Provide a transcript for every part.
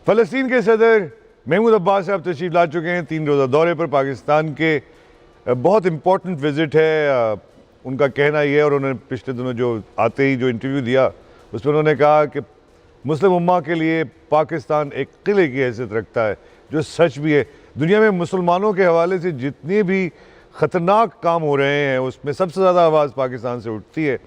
फ़लस्तीन के सदर महमूद अब्बास साहब तशरीफ़ ला चुके हैं 3 रोज़ा दौरे पर पाकिस्तान के। बहुत इम्पोर्टेंट विज़िट है उनका कहना ये है, और उन्होंने पिछले दिनों जो आते ही जो इंटरव्यू दिया उसमें उन्होंने कहा कि मुस्लिम उम्मा के लिए पाकिस्तान एक किले की हैसियत रखता है, जो सच भी है। दुनिया में मुसलमानों के हवाले से जितने भी ख़तरनाक काम हो रहे हैं उसमें सबसे ज़्यादा आवाज़ पाकिस्तान से उठती है,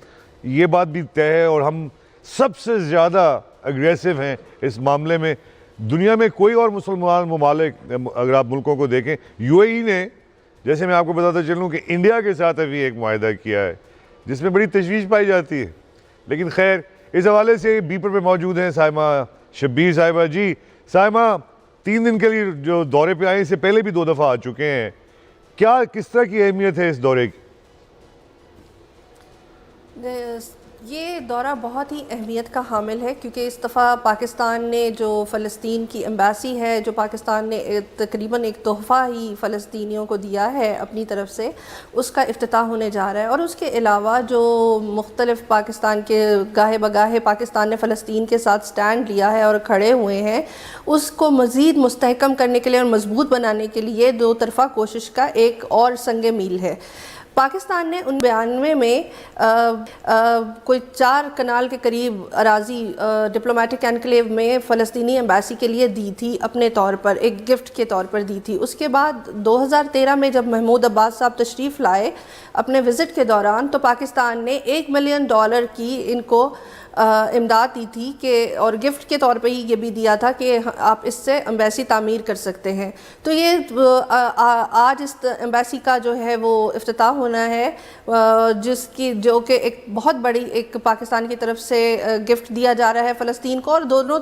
ये बात भी तय है। और हम सबसे ज़्यादा अग्रेसिव हैं इस मामले में। दुनिया में कोई और मुसलमान ममालिक, अगर आप मुल्कों को देखें, यूएई ने, जैसे मैं आपको बताता चलूँ कि इंडिया के साथ अभी एक मुआहदा किया है जिसमें बड़ी तशवीश पाई जाती है। लेकिन खैर, इस हवाले से बीपर पे मौजूद हैं साइमा शब्बीर साहिबा जी। साइमा 3 दिन के लिए जो दौरे पे आए, इससे पहले भी 2 दफ़ा आ चुके हैं, क्या किस तरह की अहमियत है इस दौरे की? ये दौरा बहुत ही अहमियत का हामिल है, क्योंकि इस दफ़ा पाकिस्तान ने जो फ़लस्तीन की एम्बेसी है, जो पाकिस्तान ने तकरीबन एक तोहफ़ा ही फ़लस्तीनियों को दिया है अपनी तरफ से, उसका इफ्तिताह होने जा रहा है। और उसके अलावा जो मुख्तलिफ़ पाकिस्तान के गाहे बगाहे पाकिस्तान ने फ़लस्तीन के साथ स्टैंड लिया है और खड़े हुए हैं, उसको मज़ीद मुस्तहकम करने के लिए और मजबूत बनाने के लिए 2 तरफ़ा कोशिश का एक और संग मील है। पाकिस्तान ने 1992 में कोई 4 कनाल के करीब अराज़ी डिप्लोमेटिक एनक्लेव में फ़लस्तीनी एम्बेसी के लिए दी थी, अपने तौर पर एक गिफ्ट के तौर पर दी थी। उसके बाद 2013 में जब महमूद अब्बास साहब तशरीफ़ लाए अपने विज़िट के दौरान, तो पाकिस्तान ने $1 मिलियन की इनको इमदाद दी थी कि, और गिफ्ट के तौर पे ही ये भी दिया था कि आप इससे एम्बेसी तामीर कर सकते हैं। तो ये आज इस एम्बेसी का जो है वो इफ्तिताह होना है, जो कि एक बहुत बड़ी एक पाकिस्तान की तरफ से गिफ्ट दिया जा रहा है फ़लस्तीन को, और दोनों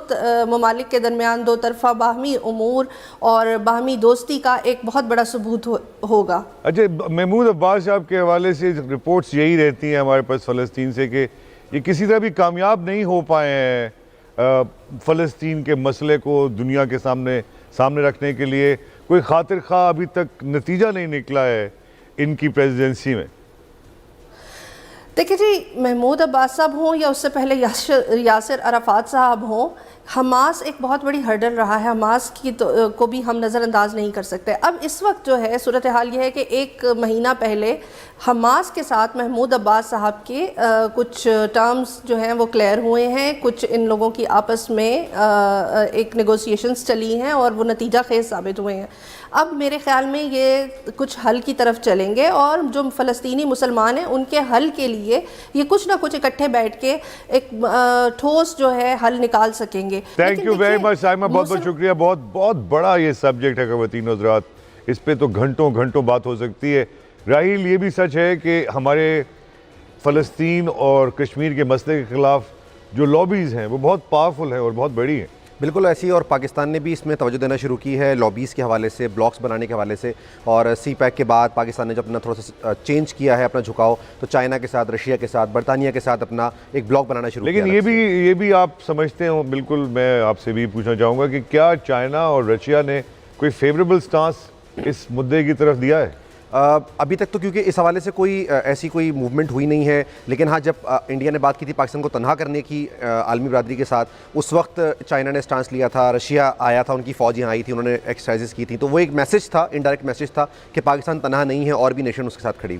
ममालिक के दरमियान 2 तरफ़ा बाहमी उमूर और बाहमी दोस्ती का एक बहुत बड़ा सबूत होगा। अच्छा, महमूद अब्बास साहब के हवाले से रिपोर्ट्स यही रहती हैं हमारे पास फ़लस्तीन से कि ये किसी तरह भी कामयाब नहीं हो पाए हैं फ़लस्तीन के मसले को दुनिया के सामने रखने के लिए। कोई खातिर खा अभी तक नतीजा नहीं निकला है इनकी प्रेसिडेंसी में। देखिए जी, महमूद अब्बास साहब हों या उससे पहले यासिर अराफात साहब हों, हमास एक बहुत बड़ी हर्डल रहा है। हमास की को भी हम नज़रअंदाज नहीं कर सकते। अब इस वक्त जो है सूरत हाल ये है कि 1 महीना पहले हमास के साथ महमूद अब्बास साहब के कुछ टर्म्स जो हैं वो क्लियर हुए हैं। कुछ इन लोगों की आपस में एक नेगोशिएशंस चली हैं और वो नतीजा खेज साबित हुए हैं। अब मेरे ख़्याल में ये कुछ हल की तरफ चलेंगे, और जो फ़लस्तीनी मुसलमान हैं उनके हल के लिए ये कुछ ना कुछ इकट्ठे बैठ के एक ठोस जो है हल निकाल सकेंगे। Thank you very much Saima, बहुत बहुत शुक्रिया। बहुत बहुत बड़ा ये सब्जेक्ट है ख़वातीन हज़रात, इस पे तो घंटों घंटों बात हो सकती है। राहील, ये भी सच है कि हमारे फ़लस्तीन और कश्मीर के मसले के ख़िलाफ़ जो लॉबीज़ हैं वो बहुत पावरफुल हैं और बहुत बड़ी हैं। बिल्कुल ऐसी, और पाकिस्तान ने भी इसमें तवज्जो देना शुरू की है लॉबीज़ के हवाले से, ब्लॉक्स बनाने के हवाले से। और CPEC के बाद पाकिस्तान ने जब अपना थोड़ा सा चेंज किया है अपना झुकाव, तो चाइना के साथ, रशिया के साथ, बरतानिया के साथ अपना एक ब्लॉक बनाना शुरू किया। लेकिन ये भी आप समझते हो, बिल्कुल मैं आपसे भी पूछना चाहूँगा कि क्या चाइना और रशिया ने कोई फेवरेबल स्टांस इस मुद्दे की तरफ दिया है? अभी तक तो क्योंकि इस हवाले से ऐसी कोई मूवमेंट हुई नहीं है। लेकिन हाँ, जब इंडिया ने बात की थी पाकिस्तान को तनहा करने की आलमी बरादरी के साथ, उस वक्त चाइना ने स्टांस लिया था, रशिया आया था, उनकी फ़ौज यहाँ आई थी, उन्होंने एक्सरसाइजेस की थी। तो वो एक मैसेज था, इनडायरेक्ट मैसेज था कि पाकिस्तान तनहा नहीं है और भी नेशन उसके साथ खड़ी हुई।